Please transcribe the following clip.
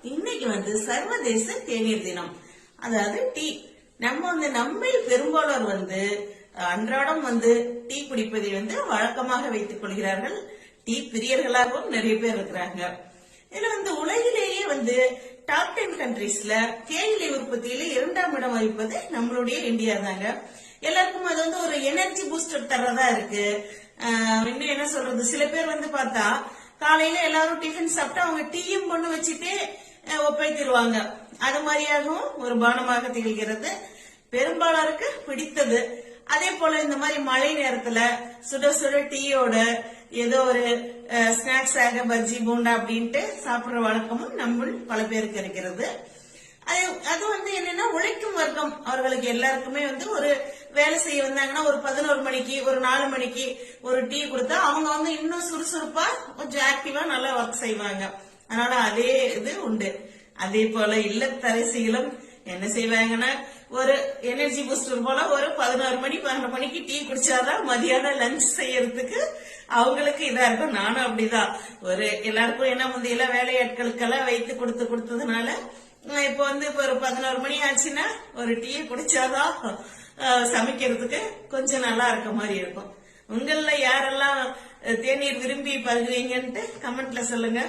இன்னைக்கு சர்வதேச தேநீர் தினம். அதாவது டீ. நம்மில் பெரும்பாலோர் அன்றாடம் டீ குடிப்பதை வழக்கமாக வைத்துக் கொள்கிறார்கள். டீ பிரியர்களாகவும் நிறைய பேர் இருக்கிறாங்க. இதுல உலகிலேயே டாப் 10 கண்ட்ரீஸ்ல தேயிலை உற்பத்தியில 2ஆம் இடம் வகிப்பது நம்மளுடைய இந்தியா தாங்க. எல்லாருக்கும் அது ஒரு எனர்ஜி பூஸ்டர் தர்றதா இருக்கு. இன்னும் என்ன சொல்றது, சில பேர் பார்த்தா காலையில எல்லாரும் டிஃபன் சாப்பிட்டா அவங்க டீயும் பொண்ணு வச்சுட்டு ஒப்பைத்திருவாங்க. அது மாதிரியாகவும் ஒரு பானமாக திகழ்கிறது. பெரும்பாலாருக்கு பிடித்தது. அதே போல இந்த மாதிரி மழை நேரத்துல சுட சுட டீயோட ஏதோ ஒரு ஸ்நாக்ஸ் ஆக பஜ்ஜி பூண்டா அப்படின்ட்டு சாப்பிடுற வழக்கமும் நம்ம பல பேருக்கு இருக்கிறது. அது என்னன்னா உழைக்கும் வர்க்கம் அவர்களுக்கு எல்லாருக்குமே ஒரு வேலை செய்ய வந்தாங்கன்னா ஒரு 11 மணிக்கு ஒரு 4 மணிக்கு ஒரு டீ கொடுத்தா அவங்க இன்னும் சுறுசுறுப்பா கொஞ்சம் ஆக்டிவா நல்லா ஒர்க் செய்வாங்க. அதனால அதே இது உண்டு. அதே போல இல்லத்தரசிகளும் என்ன செய்வாங்கன்னா ஒரு எனர்ஜி பூஸ்டர் போல ஒரு 11 மணி 12 மணிக்கு டீ குடிச்சாதான் மதியானம் லஞ்ச் செய்யறதுக்கு அவங்களுக்கு இதா இருக்கும். நானும் அப்படிதான் எல்லாருக்கும் என்ன முந்தையெல்லாம் வேலையாட்களுக்கெல்லாம் வைத்து கொடுத்ததுனால இப்போ இப்போ ஒரு 11 மணி ஆச்சுன்னா ஒரு டீயை குடிச்சாதான் சமைக்கிறதுக்கு கொஞ்சம் நல்லா இருக்க மாதிரி இருக்கும். உங்கள யாரெல்லாம் தேநீர் விரும்பி பருகுவீங்கன்ட்டு கமெண்ட்ல சொல்லுங்க.